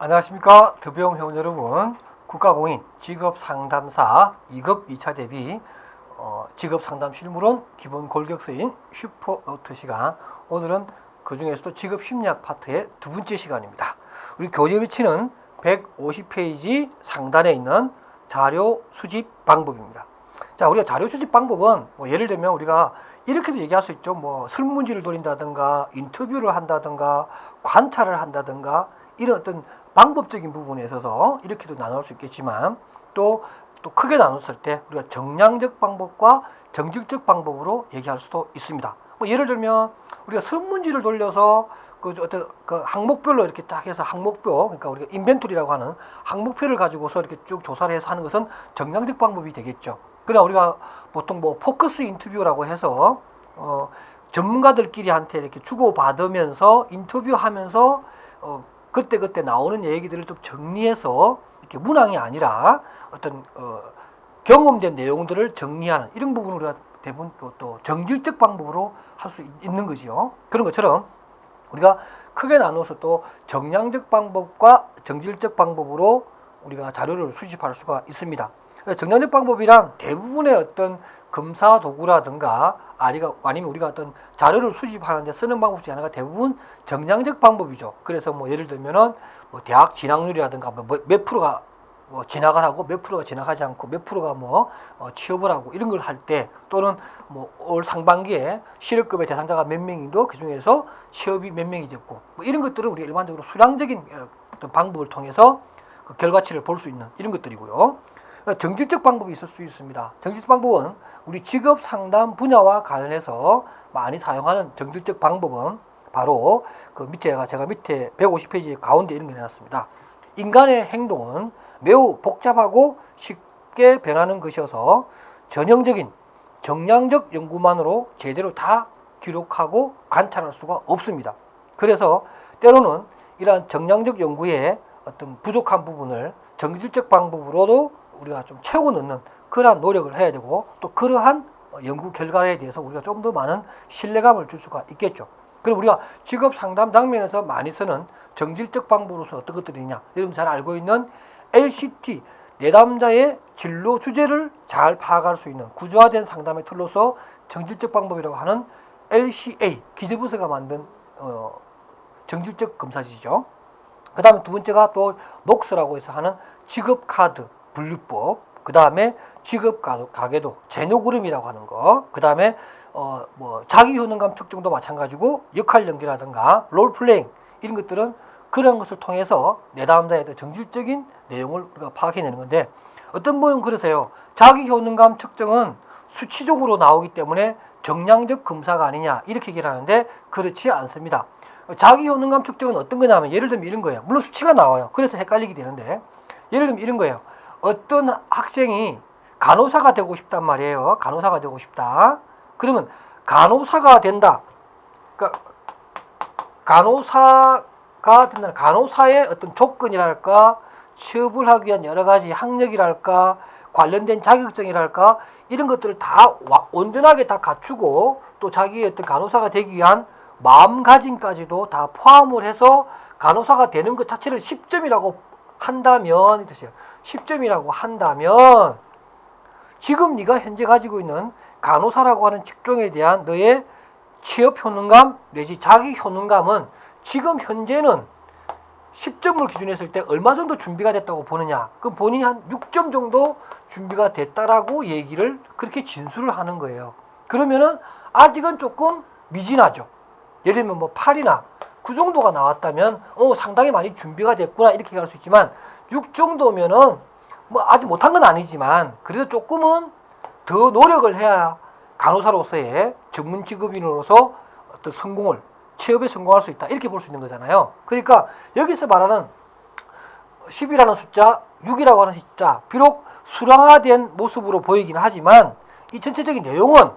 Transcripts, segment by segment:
안녕하십니까. 더비용 회원 여러분, 국가공인 직업상담사 2급 2차 대비 직업상담실무론 기본 골격서인 슈퍼노트 시간. 오늘은 그 중에서도 직업심리학 파트의 두 번째 시간입니다. 우리 교재 위치는 150페이지 상단에 있는 자료 수집 방법입니다. 자, 우리가 자료 수집 방법은 예를 들면 우리가 이렇게도 얘기할 수 있죠. 설문지를 돌린다든가 인터뷰를 한다든가 관찰을 한다든가 이런 어떤 방법적인 부분에 있어서 이렇게도 나눌 수 있겠지만 또 크게 나눴을 때 우리가 정량적 방법과 정직적 방법으로 얘기할 수도 있습니다. 예를 들면 우리가 설문지를 돌려서 어떤 항목별로 이렇게 딱 해서 항목표, 그러니까 우리가 인벤토리라고 하는 항목표를 가지고서 이렇게 쭉 조사를 해서 하는 것은 정량적 방법이 되겠죠. 그러나 우리가 보통 포커스 인터뷰라고 해서 전문가들끼리한테 이렇게 주고받으면서 인터뷰하면서 그때 나오는 얘기들을 좀 정리해서 이렇게 문항이 아니라 어떤 경험된 내용들을 정리하는 이런 부분을 우리가 대부분 또 정질적 방법으로 할 수 있는 거지요. 그런 것처럼 우리가 크게 나눠서 또 정량적 방법과 정질적 방법으로 우리가 자료를 수집할 수가 있습니다. 정량적 방법이란 대부분의 어떤 검사 도구라든가 아니면 우리가 어떤 자료를 수집하는 데 쓰는 방법 중에 하나가 대부분 정량적 방법이죠. 그래서 예를 들면은 대학 진학률이라든가 몇 프로가 진학을 하고 몇 프로가 진학하지 않고 몇 프로가 취업을 하고 이런 걸 할 때, 또는 올 상반기에 실업급여 대상자가 몇 명이고 그 중에서 취업이 몇 명이 됐고 이런 것들은 우리가 일반적으로 수량적인 어떤 방법을 통해서 그 결과치를 볼 수 있는 이런 것들이고요. 정질적 방법이 있을 수 있습니다. 정질적 방법은 우리 직업 상담 분야와 관련해서 많이 사용하는 정질적 방법은 바로 제가 밑에 150페이지 가운데 이런 거 해놨습니다. 인간의 행동은 매우 복잡하고 쉽게 변하는 것이어서 전형적인 정량적 연구만으로 제대로 다 기록하고 관찰할 수가 없습니다. 그래서 때로는 이러한 정량적 연구의 어떤 부족한 부분을 정질적 방법으로도 우리가 좀 채워 넣는 그러한 노력을 해야 되고, 또 그러한 연구 결과에 대해서 우리가 좀 더 많은 신뢰감을 줄 수가 있겠죠. 그럼 우리가 직업 상담 장면에서 많이 쓰는 정질적 방법으로서 어떤 것들이냐, 여러분 잘 알고 있는 LCT, 내담자의 진로 주제를 잘 파악할 수 있는 구조화된 상담의 틀로서 정질적 방법이라고 하는 LCA, 기재부서가 만든 정질적 검사지죠. 그 다음에 두 번째가 또 녹스라고 해서 하는 직업카드 분류법, 그 다음에 직업 가계도 제노그램이라고 하는 거, 그 다음에 자기 효능감 측정도 마찬가지고 역할 연기라든가 롤플레잉 이런 것들은 그런 것을 통해서 내담자의 정질적인 내용을 우리가 파악해내는 건데, 어떤 분은 그러세요. 자기 효능감 측정은 수치적으로 나오기 때문에 정량적 검사가 아니냐 이렇게 얘기를 하는데, 그렇지 않습니다. 자기 효능감 측정은 어떤 거냐면 예를 들면 이런 거예요. 물론 수치가 나와요. 그래서 헷갈리게 되는데, 예를 들면 이런 거예요. 어떤 학생이 간호사가 되고 싶단 말이에요. 간호사가 되고 싶다. 그러면 간호사가 된다. 그러니까 간호사가 된다는 간호사의 어떤 조건이랄까, 취업을 하기 위한 여러 가지 학력이랄까, 관련된 자격증이랄까, 이런 것들을 다 온전하게 다 갖추고, 또 자기의 어떤 간호사가 되기 위한 마음가짐까지도 다 포함을 해서 간호사가 되는 것 자체를 10점이라고 한다면, 10점이라고 한다면 지금 네가 현재 가지고 있는 간호사라고 하는 직종에 대한 너의 취업 효능감 내지 자기 효능감은 지금 현재는 10점을 기준으로 했을 때 얼마 정도 준비가 됐다고 보느냐. 그럼 본인이 한 6점 정도 준비가 됐다라고 얘기를 그렇게 진술을 하는 거예요. 그러면은 아직은 조금 미진하죠. 예를 들면 8이나 9 정도가 나왔다면 상당히 많이 준비가 됐구나 이렇게 얘기할 수 있지만, 6 정도면은 아직 못한 건 아니지만 그래도 조금은 더 노력을 해야 간호사로서의 전문 직업인으로서 어떤 취업에 성공할 수 있다 이렇게 볼 수 있는 거잖아요. 그러니까 여기서 말하는 10이라는 숫자, 6이라고 하는 숫자, 비록 수량화된 모습으로 보이긴 하지만 이 전체적인 내용은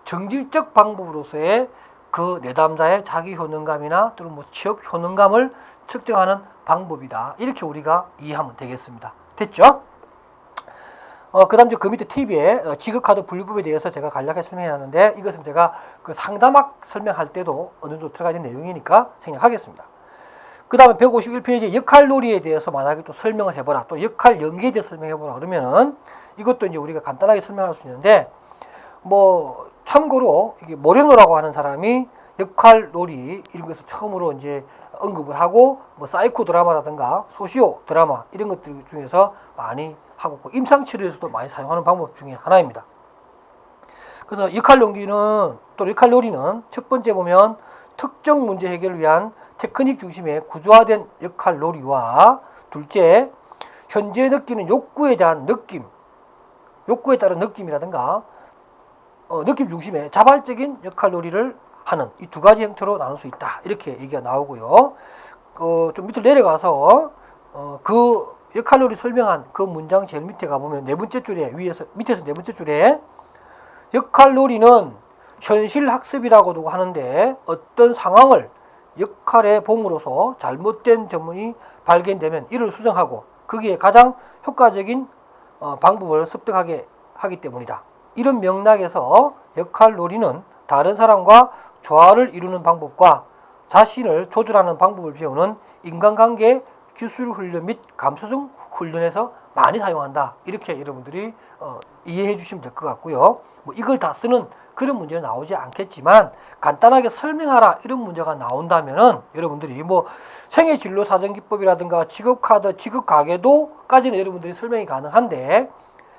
정질적 방법으로서의 그 내담자의 자기 효능감이나 또는 취업 효능감을 측정하는 방법이다. 이렇게 우리가 이해하면 되겠습니다. 됐죠? 그 다음 그 밑에 팁에 지급카드 분류법에 대해서 제가 간략하게 설명해놨는데, 이것은 제가 그 상담학 설명할 때도 어느 정도 들어가 있는 내용이니까 생략하겠습니다. 그 다음에 151페이지 역할놀이에 대해서 만약에 또 설명을 해보라. 또 역할 연계에 대해서 설명해보라. 그러면은 이것도 이제 우리가 간단하게 설명할 수 있는데, 뭐, 참고로 이게 모레노라고 하는 사람이 역할놀이 이런 것을 처음으로 이제 언급을 하고, 뭐, 사이코 드라마라든가 소시오 드라마 이런 것들 중에서 많이 하고 있고, 임상치료에서도 많이 사용하는 방법 중에 하나입니다. 그래서 역할놀이는 첫 번째 보면 특정 문제 해결을 위한 테크닉 중심의 구조화된 역할놀이와, 둘째, 현재 느끼는 욕구에 대한 느낌, 욕구에 따른 느낌이라든가 느낌 중심의 자발적인 역할놀이를 하는 이 두 가지 형태로 나눌 수 있다. 이렇게 얘기가 나오고요. 좀 밑으로 내려가서 그 역할놀이 설명한 그 문장 제일 밑에 가보면 네 번째 줄에 밑에서 네 번째 줄에 역할놀이는 현실 학습이라고도 하는데, 어떤 상황을 역할에 봄으로써 잘못된 점이 발견되면 이를 수정하고 거기에 가장 효과적인 방법을 습득하게 하기 때문이다. 이런 맥락에서 역할놀이는 다른 사람과 조화를 이루는 방법과 자신을 조절하는 방법을 배우는 인간관계 기술 훈련 및 감수성 훈련에서 많이 사용한다. 이렇게 여러분들이 이해해 주시면 될 것 같고요. 뭐 이걸 다 쓰는 그런 문제는 나오지 않겠지만, 간단하게 설명하라 이런 문제가 나온다면은 여러분들이 뭐 생애진로 사정기법이라든가 직업카드, 직업가계도까지는 여러분들이 설명이 가능한데,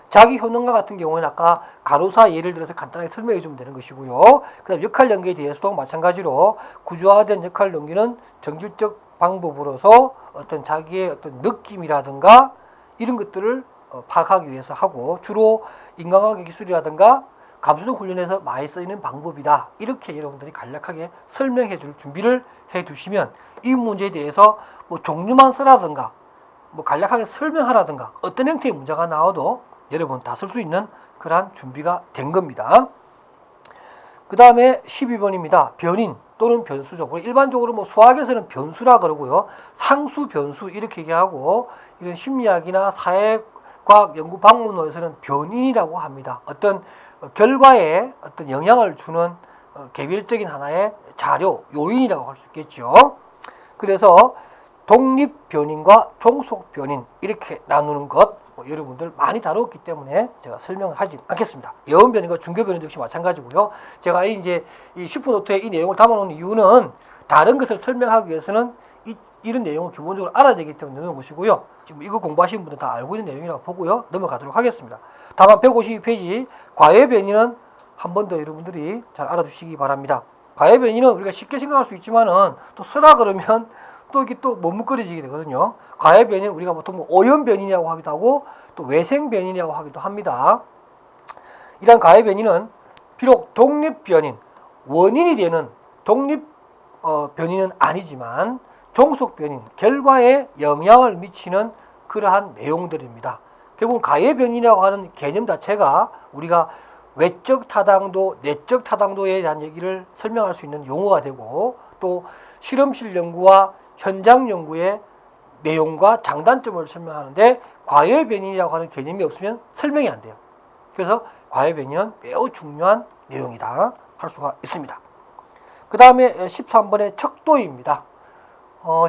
자기 효능과 같은 경우에는 아까 간호사 예를 들어서 간단하게 설명해 주면 되는 것이고요. 그 다음 역할 연계에 대해서도 마찬가지로 구조화된 역할 연계는 정질적 방법으로서 어떤 자기의 어떤 느낌이라든가 이런 것들을 파악하기 위해서 하고, 주로 인간관계 기술이라든가 감수성 훈련에서 많이 쓰이는 방법이다. 이렇게 여러분들이 간략하게 설명해 줄 준비를 해 두시면 이 문제에 대해서 뭐 종류만 쓰라든가 뭐 간략하게 설명하라든가 어떤 형태의 문제가 나와도 여러분 다 쓸 수 있는 그러한 준비가 된 겁니다. 그 다음에 12번입니다. 변인 또는 변수죠. 일반적으로 뭐 수학에서는 변수라 그러고요. 상수, 변수 이렇게 얘기하고, 이런 심리학이나 사회과학 연구 방문론에서는 변인이라고 합니다. 어떤 결과에 어떤 영향을 주는 개별적인 하나의 자료, 요인이라고 할 수 있겠죠. 그래서 독립 변인과 종속 변인 이렇게 나누는 것, 여러분들 많이 다뤘기 때문에 제가 설명을 하지 않겠습니다. 예언 변인과 중교 변인 역시 마찬가지고요. 제가 이제 이 슈퍼노트에 이 내용을 담아놓은 이유는 다른 것을 설명하기 위해서는 이런 내용을 기본적으로 알아야 되기 때문에 넣는 것이고요. 지금 이거 공부하시는 분들 다 알고 있는 내용이라고 보고요. 넘어가도록 하겠습니다. 다만 152페이지 과외 변인은 한 번 더 여러분들이 잘 알아두시기 바랍니다. 과외 변인은 우리가 쉽게 생각할 수 있지만은 또 쓰라 그러면 또 이게 또 머뭇거리지게 되거든요. 과외 변인 우리가 보통 뭐 오염 변인이라고 하기도 하고 또 외생 변인이라고 하기도 합니다. 이러한 과외 변인은 비록 독립 변인, 원인이 되는 독립 변인은 아니지만 종속 변인, 결과에 영향을 미치는 그러한 내용들입니다. 결국 가해 변인이라고 하는 개념 자체가 우리가 외적 타당도, 내적 타당도에 대한 얘기를 설명할 수 있는 용어가 되고, 또 실험실 연구와 현장 연구의 내용과 장단점을 설명하는데 과해 변인이라고 하는 개념이 없으면 설명이 안 돼요. 그래서 과해 변인은 매우 중요한 내용이다 할 수가 있습니다. 그 다음에 13번의 척도입니다.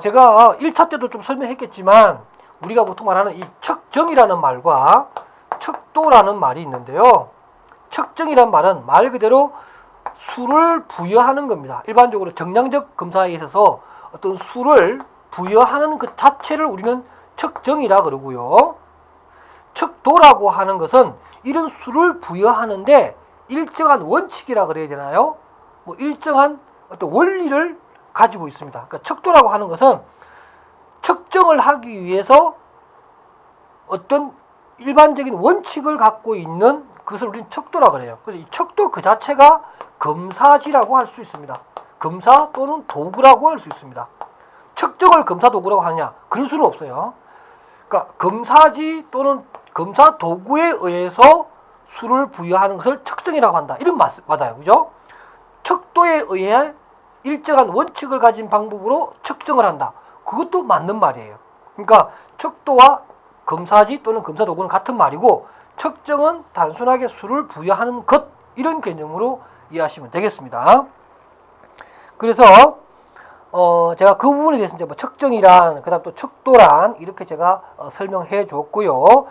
제가 1차 때도 좀 설명했겠지만 우리가 보통 말하는 이 척정이라는 말과 척도라는 말이 있는데요. 척정이라는 말은 말 그대로 수를 부여하는 겁니다. 일반적으로 정량적 검사에 있어서 어떤 수를 부여하는 그 자체를 우리는 척정이라 그러고요. 척도라고 하는 것은 이런 수를 부여하는데 일정한 원칙이라 그래야 되나요? 뭐 일정한 어떤 원리를 가지고 있습니다. 그러니까 척도라고 하는 것은 측정을 하기 위해서 어떤 일반적인 원칙을 갖고 있는 그것을 우리는 척도라 그래요. 그래서 이 척도 그 자체가 검사지라고 할 수 있습니다. 검사 또는 도구라고 할 수 있습니다. 측정을 검사 도구라고 하느냐? 그럴 수는 없어요. 그러니까 검사지 또는 검사 도구에 의해서 수를 부여하는 것을 척정이라고 한다. 이런 맞아요. 그죠? 척도에 의해 일정한 원칙을 가진 방법으로 측정을 한다. 그것도 맞는 말이에요. 그러니까 척도와 검사지 또는 검사 도구는 같은 말이고, 측정은 단순하게 수를 부여하는 것, 이런 개념으로 이해하시면 되겠습니다. 그래서 제가 그 부분에 대해서 이제 뭐 척정이란, 그 다음 또 척도란, 이렇게 제가 설명해 줬고요.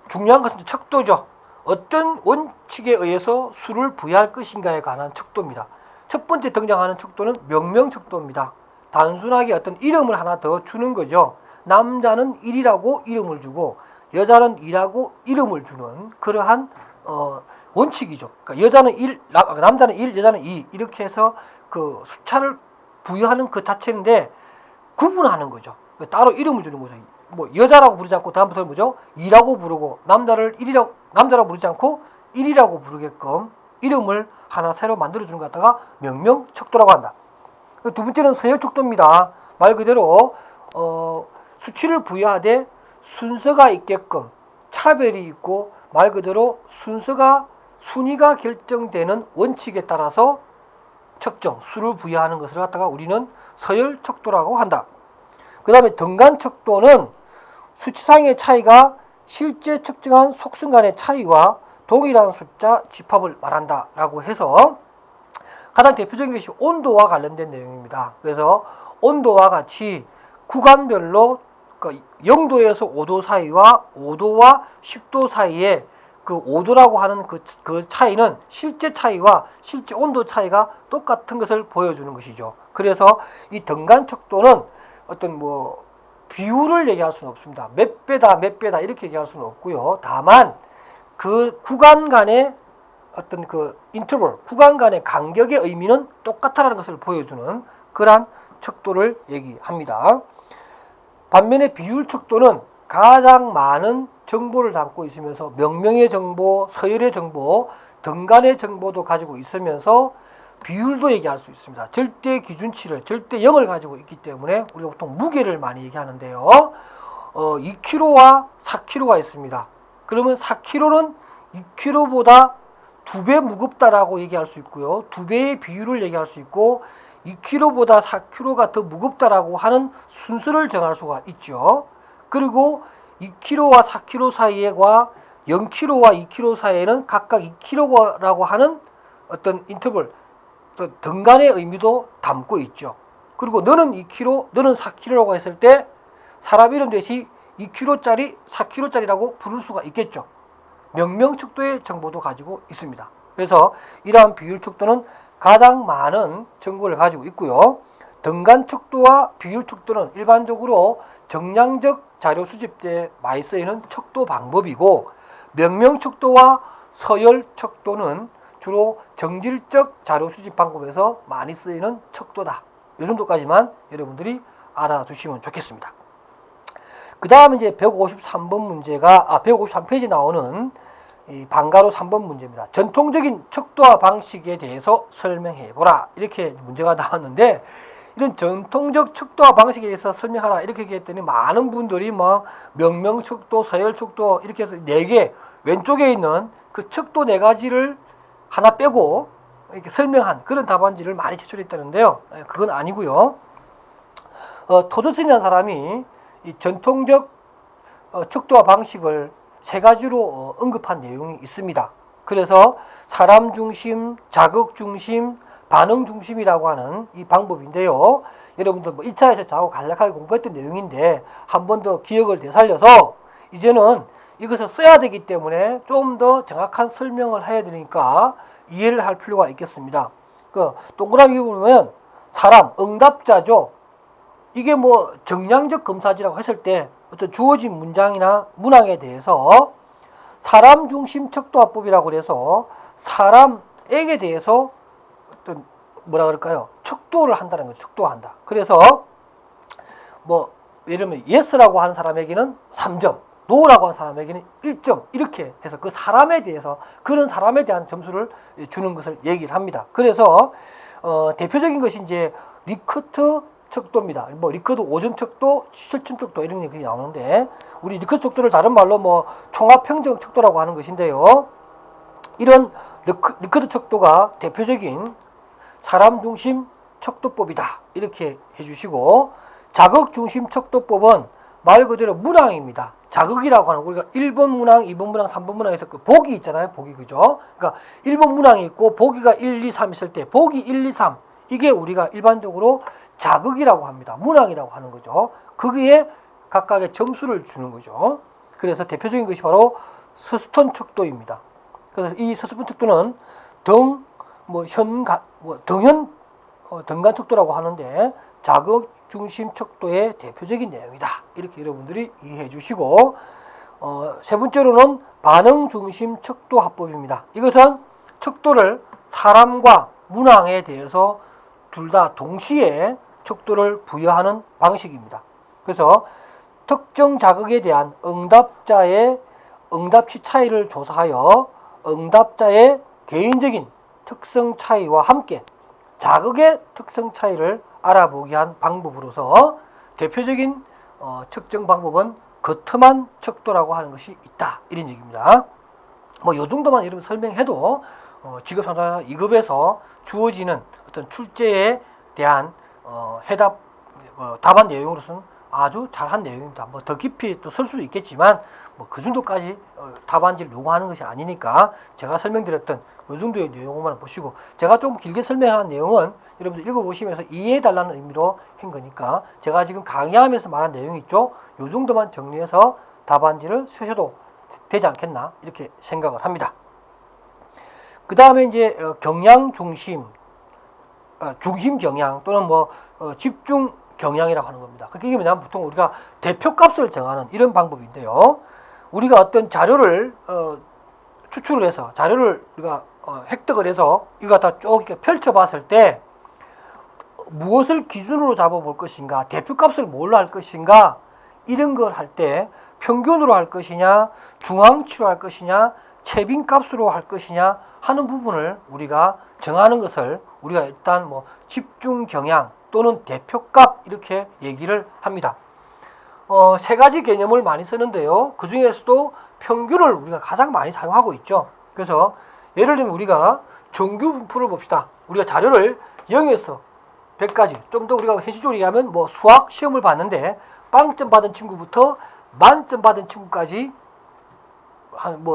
중요한 것은 척도죠. 어떤 원칙에 의해서 수를 부여할 것인가에 관한 척도입니다. 첫 번째 등장하는 척도는 명명척도입니다. 단순하게 어떤 이름을 하나 더 주는 거죠. 남자는 1이라고 이름을 주고 여자는 2라고 이름을 주는 그러한 원칙이죠. 그러니까 여자는 1, 남자는 1, 여자는 2 이렇게 해서 그 숫자를 부여하는 그 자체인데 구분하는 거죠. 따로 이름을 주는 거죠. 뭐 여자라고 부르지 않고 다음부터는 뭐죠? 2라고 부르고 남자라고 부르지 않고 1이라고 부르게끔 이름을 하나 새로 만들어주는 것 갖다가 명명척도라고 한다. 두 번째는 서열척도입니다. 말 그대로 수치를 부여하되 순서가 있게끔 차별이 있고 말 그대로 순위가 결정되는 원칙에 따라서 척정, 수를 부여하는 것을 갖다가 우리는 서열척도라고 한다. 그 다음에 등간척도는 수치상의 차이가 실제 측정한 속성 간의 차이와 동일한 숫자 집합을 말한다라고 해서 가장 대표적인 것이 온도와 관련된 내용입니다. 그래서 온도와 같이 구간별로 0도에서 5도 사이와 5도와 10도 사이에 그 5도라고 하는 그 차이는 실제 차이와 실제 온도 차이가 똑같은 것을 보여주는 것이죠. 그래서 이 등간척도는 어떤 뭐 비율을 얘기할 수는 없습니다. 몇 배다 이렇게 얘기할 수는 없고요. 다만 그 구간 간의 어떤 그 인터벌, 구간 간의 간격의 의미는 똑같다라는 것을 보여주는 그러한 척도를 얘기합니다. 반면에 비율 척도는 가장 많은 정보를 담고 있으면서 명명의 정보, 서열의 정보, 등간의 정보도 가지고 있으면서 비율도 얘기할 수 있습니다. 절대 기준치를, 절대 0을 가지고 있기 때문에 우리가 보통 무게를 많이 얘기하는데요. 2kg와 4kg가 있습니다. 그러면 4kg는 2kg보다 2배 무겁다라고 얘기할 수 있고요. 2배의 비율을 얘기할 수 있고 2kg보다 4kg가 더 무겁다라고 하는 순서를 정할 수가 있죠. 그리고 2kg와 4kg 사이에와 0kg와 2kg 사이에는 각각 2kg라고 하는 어떤 인터벌, 등간의 의미도 담고 있죠. 그리고 너는 2kg, 너는 4kg라고 했을 때 사람 이름 대신 2kg짜리, 4kg짜리라고 부를 수가 있겠죠. 명명척도의 정보도 가지고 있습니다. 그래서 이러한 비율척도는 가장 많은 정보를 가지고 있고요. 등간척도와 비율척도는 일반적으로 정량적 자료 수집 때 많이 쓰이는 척도 방법이고 명명척도와 서열척도는 주로 정질적 자료 수집 방법에서 많이 쓰이는 척도다. 이 정도까지만 여러분들이 알아두시면 좋겠습니다. 그 다음 이제 153번 문제가 153페이지 나오는 이 방가로 3번 문제입니다. 전통적인 척도화 방식에 대해서 설명해 보라. 이렇게 문제가 나왔는데 이런 전통적 척도화 방식에 대해서 설명하라 이렇게 얘기했더니 많은 분들이 뭐 명명척도, 서열척도 이렇게 해서 4개 왼쪽에 있는 그 척도 4가지를 하나 빼고 이렇게 설명한 그런 답안지를 많이 제출했다는데요. 그건 아니고요. 토저슨이라는 사람이 이 전통적 척도화 방식을 3가지로 언급한 내용이 있습니다. 그래서 사람 중심, 자극 중심, 반응 중심이라고 하는 이 방법인데요. 여러분들 뭐 1차에서 저하고 간략하게 공부했던 내용인데 한 번 더 기억을 되살려서 이제는 이것을 써야 되기 때문에 좀 더 정확한 설명을 해야 되니까 이해를 할 필요가 있겠습니다. 그 동그라미 보면 사람, 응답자죠. 이게 뭐 정량적 검사지라고 했을 때 어떤 주어진 문장이나 문항에 대해서 사람 중심 척도화법이라고 그래서 사람에게 대해서 어떤 뭐라 그럴까요? 척도를 한다는 거죠. 척도한다. 그래서 뭐 예를 들면 yes라고 하는 사람에게는 3점, no라고 하는 사람에게는 1점 이렇게 해서 그 사람에 대해서 그런 사람에 대한 점수를 주는 것을 얘기를 합니다. 그래서 대표적인 것이 이제 리커트 척도입니다. 뭐 리커트 5점 척도, 7점 척도 이런 얘기 나오는데 우리 리커트 척도를 다른 말로 뭐 총합평정 척도라고 하는 것인데요. 이런 리커트 척도가 대표적인 사람 중심 척도법이다. 이렇게 해주시고 자극 중심 척도법은 말 그대로 문항입니다. 자극이라고 하는 우리가 1번 문항, 2번 문항, 3번 문항에서 그 보기 있잖아요. 보기 그죠? 그러니까 1번 문항이 있고 보기가 1, 2, 3 있을 때 보기 1, 2, 3 이게 우리가 일반적으로 자극이라고 합니다. 문항이라고 하는 거죠. 거기에 각각의 점수를 주는 거죠. 그래서 대표적인 것이 바로 서스톤 척도입니다. 그래서 이 서스톤 척도는 등간 척도라고 하는데 자극 중심 척도의 대표적인 내용이다. 이렇게 여러분들이 이해해 주시고, 세 번째로는 반응 중심 척도 합법입니다. 이것은 척도를 사람과 문항에 대해서 둘 다 동시에 척도를 부여하는 방식입니다. 그래서 특정 자극에 대한 응답자의 응답치 차이를 조사하여 응답자의 개인적인 특성 차이와 함께 자극의 특성 차이를 알아보기 위한 방법으로서 대표적인 측정 방법은 거트만 척도라고 하는 것이 있다. 이런 얘기입니다. 뭐 요 정도만 여러분 설명해도 직업 상담사 2급에서 주어지는 어떤 출제에 대한 답안 내용으로서는 아주 잘한 내용입니다. 뭐 더 깊이 또 설 수도 있겠지만 뭐 그 정도까지 답안지를 요구하는 것이 아니니까 제가 설명드렸던 요 정도의 내용만 보시고, 제가 좀 길게 설명한 내용은 여러분들 읽어보시면서 이해해달라는 의미로 한 거니까 제가 지금 강의하면서 말한 내용이 있죠. 요 정도만 정리해서 답안지를 쓰셔도 되지 않겠나 이렇게 생각을 합니다. 그 다음에 이제 경향 중심, 중심 경향 또는 집중 경향이라고 하는 겁니다. 이게 뭐냐면 보통 우리가 대표값을 정하는 이런 방법인데요. 우리가 어떤 자료를 추출을 해서 자료를 우리가 획득을 해서 이거 다 쭉 이렇게 펼쳐봤을 때 무엇을 기준으로 잡아볼 것인가, 대표값을 뭘로 할 것인가, 이런 걸 할 때 평균으로 할 것이냐, 중앙치로 할 것이냐, 채빈값으로 할 것이냐 하는 부분을 우리가 정하는 것을 우리가 일단 집중 경향 또는 대표값 이렇게 얘기를 합니다. 세 가지 개념을 많이 쓰는데요. 그 중에서도 평균을 우리가 가장 많이 사용하고 있죠. 그래서 예를 들면 우리가 정규 분포를 봅시다. 우리가 자료를 0에서 100까지, 좀 더 우리가 현실적으로 얘기하면 수학 시험을 봤는데 빵점 받은 친구부터 만점 받은 친구까지 한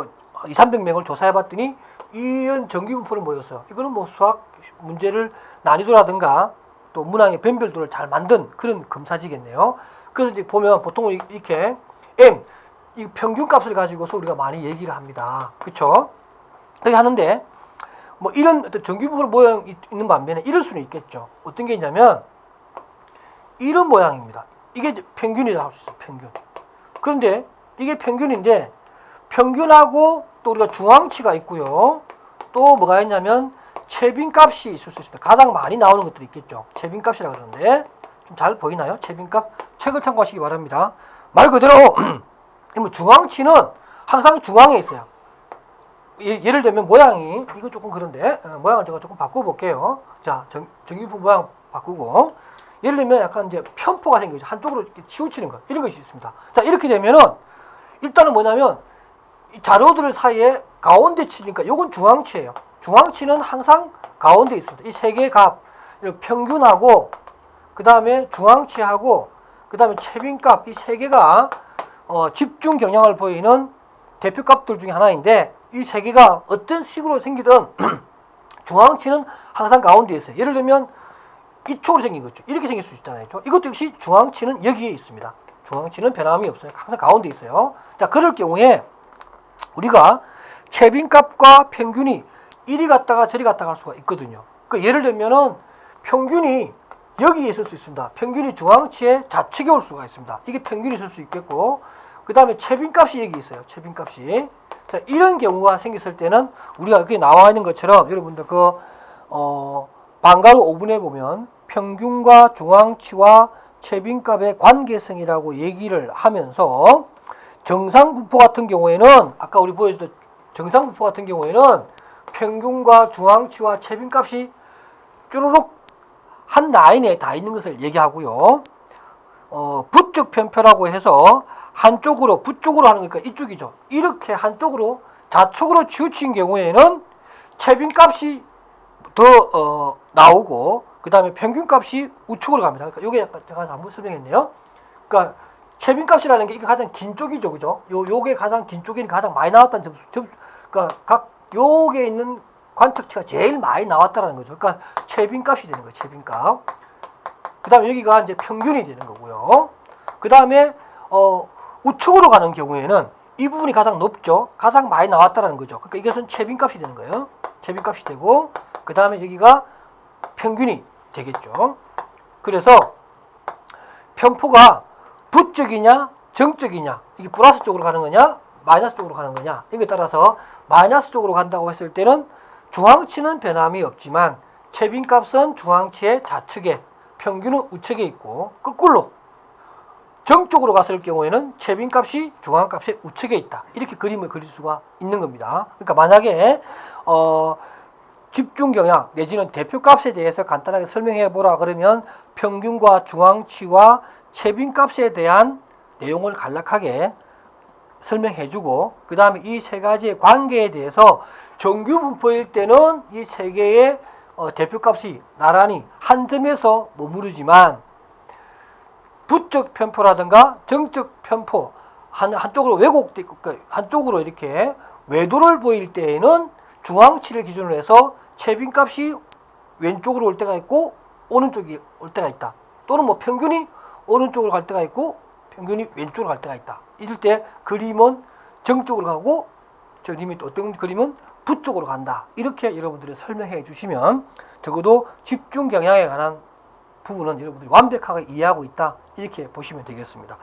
2, 300명을 조사해 봤더니 이런 정규 분포를 모였어요. 이거는 수학 문제를 난이도라든가 또 문항의 변별도를 잘 만든 그런 검사지겠네요. 그래서 이제 보면 보통 이렇게 M, 이 평균값을 가지고서 우리가 많이 얘기를 합니다. 그렇죠? 그렇게 하는데 이런 어떤 정규분포 모양이 있는 반면에 이럴 수는 있겠죠. 어떤 게 있냐면 이런 모양입니다. 이게 이제 평균이라고 할 수 있어요. 평균. 그런데 이게 평균인데 평균하고 또 우리가 중앙치가 있고요. 또 뭐가 있냐면 채빈값이 있을 수 있습니다. 가장 많이 나오는 것들이 있겠죠. 채빈값이라 그러는데 좀 잘 보이나요? 채빈값. 책을 참고하시기 바랍니다. 말 그대로 중앙치는 항상 중앙에 있어요. 예를 들면 모양이 이거 조금 그런데 모양을 제가 조금 바꿔볼게요. 자, 정규분포 모양 바꾸고 예를 들면 약간 이제 편포가 생기죠. 한쪽으로 이렇게 치우치는 것 이런 것이 있습니다. 자, 이렇게 되면은 일단은 뭐냐면 이 자료들 사이에 가운데 치니까 이건 중앙치예요. 중앙치는 항상 가운데 있습니다. 이 세 개의 값, 평균하고 그 다음에 중앙치하고 그 다음에 채빈값, 이 세 개가 집중 경향을 보이는 대표값들 중에 하나인데 이 세 개가 어떤 식으로 생기든 중앙치는 항상 가운데 있어요. 예를 들면 이쪽으로 생긴 거죠. 이렇게 생길 수 있잖아요. 이것도 역시 중앙치는 여기에 있습니다. 중앙치는 변함이 없어요. 항상 가운데 있어요. 자, 그럴 경우에 우리가 채빈값과 평균이 이리 갔다가 저리 갔다가 할 수가 있거든요. 그러니까 예를 들면은 평균이 여기에 있을 수 있습니다. 평균이 중앙치의 좌측에 올 수가 있습니다. 이게 평균이 있을 수 있겠고, 그 다음에 채빈값이 여기 있어요. 채빈값이. 자, 이런 경우가 생겼을 때는 우리가 여기 나와 있는 것처럼 여러분들 방가루 5분에 보면 평균과 중앙치와 채빈값의 관계성이라고 얘기를 하면서 정상분포 같은 경우에는 아까 우리 보여줬던 정상분포 같은 경우에는 평균과 중앙치와 채빈값이 쭈루룩 한 라인에 다 있는 것을 얘기하고요. 부적 편표라고 해서 한쪽으로 부쪽으로 하는 거니까 이쪽이죠. 이렇게 한쪽으로 좌측으로 치우친 경우에는 채빈값이 더 나오고 그 다음에 평균값이 우측으로 갑니다. 그러니까 이게 약간 제가 한번 설명했네요. 그러니까 채빈값이라는 게 이게 가장 긴 쪽이죠, 그죠? 요게 가장 긴 쪽이니 가장 많이 나왔다는 점수. 그러니까 각 요게 있는 관측치가 제일 많이 나왔다라는 거죠. 그러니까 최빈값이 되는 거예요. 최빈값. 그 다음에 여기가 이제 평균이 되는 거고요. 그 다음에 우측으로 가는 경우에는 이 부분이 가장 높죠. 가장 많이 나왔다라는 거죠. 그러니까 이것은 최빈값이 되는 거예요. 최빈값이 되고 그 다음에 여기가 평균이 되겠죠. 그래서 편포가 부적이냐 정적이냐, 이게 플러스 쪽으로 가는 거냐 마이너스 쪽으로 가는 거냐, 이거에 따라서 마이너스 쪽으로 간다고 했을 때는 중앙치는 변함이 없지만 최빈값은 중앙치의 좌측에, 평균은 우측에 있고, 거꾸로 정쪽으로 갔을 경우에는 최빈값이 중앙값의 우측에 있다. 이렇게 그림을 그릴 수가 있는 겁니다. 그러니까 만약에 집중 경향 내지는 대표값에 대해서 간단하게 설명해 보라 그러면 평균과 중앙치와 최빈값에 대한 내용을 간략하게 설명해 주고, 그 다음에 이 세 가지의 관계에 대해서 정규 분포일 때는 이 세 개의 대표값이 나란히 한 점에서 머무르지만 부적 편포라든가 정적 편포 한쪽으로 왜곡돼 있고 한쪽으로 이렇게 외도를 보일 때에는 중앙치를 기준으로 해서 최빈값이 왼쪽으로 올 때가 있고 오른쪽이 올 때가 있다. 또는 뭐 평균이 오른쪽으로 갈 때가 있고 평균이 왼쪽으로 갈 때가 있다. 이럴 때 그림은 정쪽으로 가고 저 그림이 또 어떤 그림은 부쪽으로 간다. 이렇게 여러분들이 설명해 주시면 적어도 집중 경향에 관한 부분은 여러분들이 완벽하게 이해하고 있다. 이렇게 보시면 되겠습니다.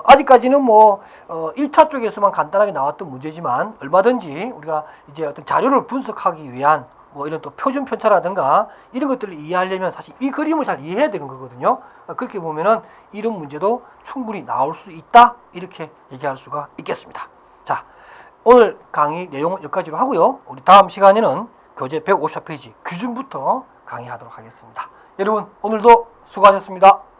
아직까지는 뭐 1차 쪽에서만 간단하게 나왔던 문제지만 얼마든지 우리가 이제 어떤 자료를 분석하기 위한 뭐 이런 또 표준 편차라든가 이런 것들을 이해하려면 사실 이 그림을 잘 이해해야 되는 거거든요. 그렇게 보면은 이런 문제도 충분히 나올 수 있다. 이렇게 얘기할 수가 있겠습니다. 자, 오늘 강의 내용은 여기까지로 하고요. 우리 다음 시간에는 교재 154페이지 규준부터 강의하도록 하겠습니다. 여러분 오늘도 수고하셨습니다.